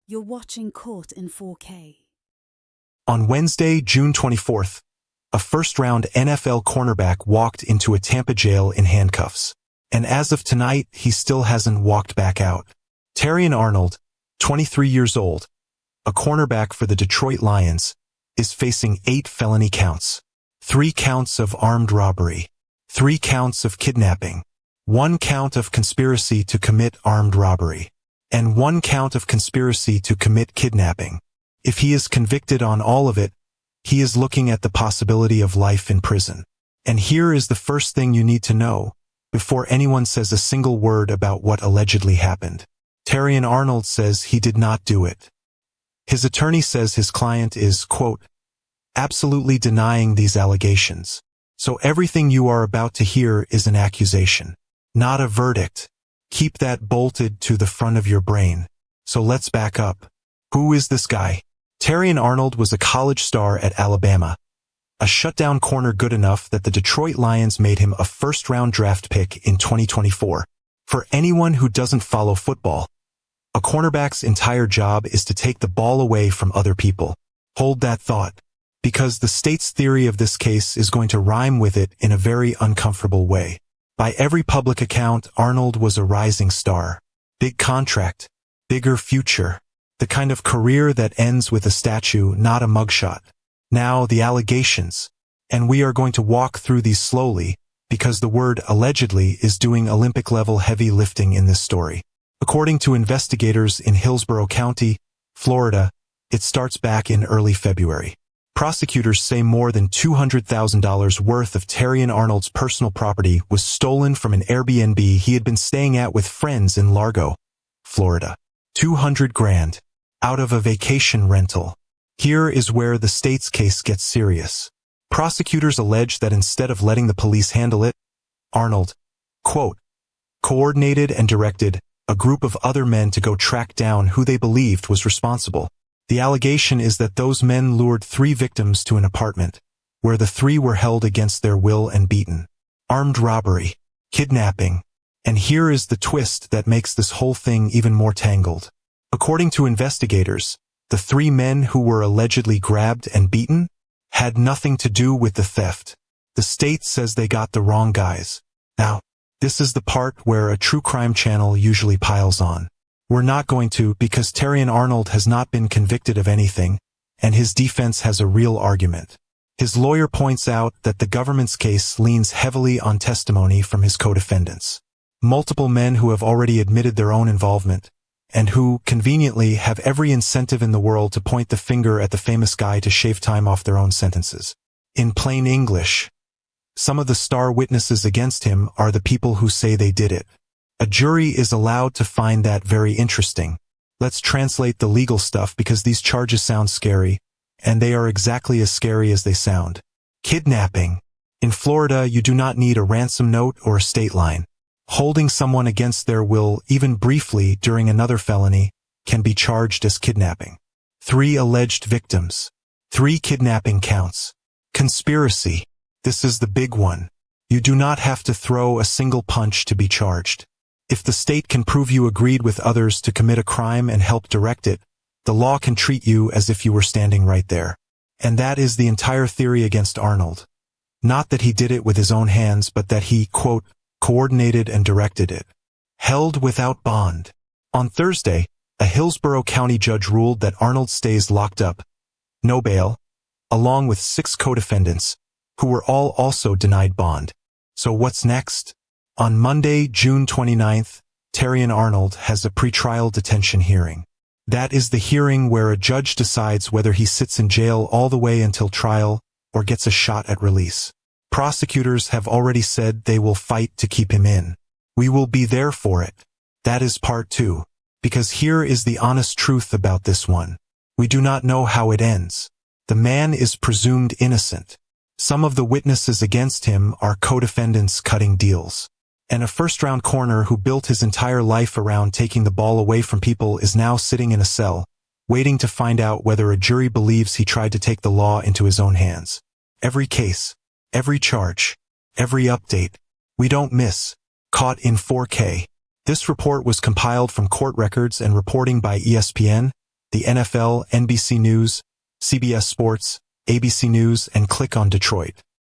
You're watching Court in 4K. On Wednesday, June 24th, a first-round NFL cornerback walked into a Tampa jail in handcuffs. And as of tonight, he still hasn't walked back out. Terrion Arnold, 23 years old, a cornerback for the Detroit Lions, is facing 8 felony counts. 3 counts of armed robbery, 3 counts of kidnapping, 1 count of conspiracy to commit armed robbery, and 1 count of conspiracy to commit kidnapping. If he is convicted on all of it, he is looking at the possibility of life in prison. And here is the first thing you need to know, before anyone says a single word about what allegedly happened. Terrion Arnold says he did not do it. His attorney says his client is, quote, absolutely denying these allegations. So everything you are about to hear is an accusation, not a verdict. Keep that bolted to the front of your brain. So let's back up. Who is this guy? Terrion Arnold was a college star at Alabama, a shutdown corner good enough that the Detroit Lions made him a first-round draft pick in 2024. For anyone who doesn't follow football, a cornerback's entire job is to take the ball away from other people. Hold that thought, because the state's theory of this case is going to rhyme with it in a very uncomfortable way. By every public account, Arnold was a rising star. Big contract, bigger future, the kind of career that ends with a statue, not a mugshot. Now the allegations, and we are going to walk through these slowly, because the word allegedly is doing Olympic-level heavy lifting in this story. According to investigators in Hillsborough County, Florida, it starts back in early February. Prosecutors say more than $200,000 worth of Terrion Arnold's personal property was stolen from an Airbnb he had been staying at with friends in Largo, Florida. $200,000 out of a vacation rental. Here is where the state's case gets serious. Prosecutors allege that instead of letting the police handle it, Arnold, quote, coordinated and directed a group of other men to go track down who they believed was responsible. The allegation is that those men lured 3 victims to an apartment, where the 3 were held against their will and beaten. Armed robbery, kidnapping, and here is the twist that makes this whole thing even more tangled. According to investigators, the 3 men who were allegedly grabbed and beaten had nothing to do with the theft. The state says they got the wrong guys. Now, this is the part where a true crime channel usually piles on. We're not going to, because Terrion Arnold has not been convicted of anything, and his defense has a real argument. His lawyer points out that the government's case leans heavily on testimony from his co-defendants. Multiple men who have already admitted their own involvement, and who, conveniently, have every incentive in the world to point the finger at the famous guy to shave time off their own sentences. In plain English, some of the star witnesses against him are the people who say they did it. A jury is allowed to find that very interesting. Let's translate the legal stuff because these charges sound scary, and they are exactly as scary as they sound. Kidnapping. In Florida, you do not need a ransom note or a state line. Holding someone against their will, even briefly during another felony, can be charged as kidnapping. 3 alleged victims. 3 kidnapping counts. Conspiracy. This is the big one. You do not have to throw a single punch to be charged. If the state can prove you agreed with others to commit a crime and help direct it, the law can treat you as if you were standing right there. And that is the entire theory against Arnold. Not that he did it with his own hands, but that he, quote, coordinated and directed it. Held without bond. On Thursday, a Hillsborough County judge ruled that Arnold stays locked up, no bail, along with 6 co-defendants, who were all also denied bond. So what's next? On Monday, June 29th, Terrion Arnold has a pretrial detention hearing. That is the hearing where a judge decides whether he sits in jail all the way until trial or gets a shot at release. Prosecutors have already said they will fight to keep him in. We will be there for it. That is part 2. Because here is the honest truth about this one. We do not know how it ends. The man is presumed innocent. Some of the witnesses against him are co-defendants cutting deals. And a first-round corner who built his entire life around taking the ball away from people is now sitting in a cell, waiting to find out whether a jury believes he tried to take the law into his own hands. Every case, every charge, every update, we don't miss. Caught in 4K. This report was compiled from court records and reporting by ESPN, the NFL, NBC News, CBS Sports, ABC News, and click on Detroit.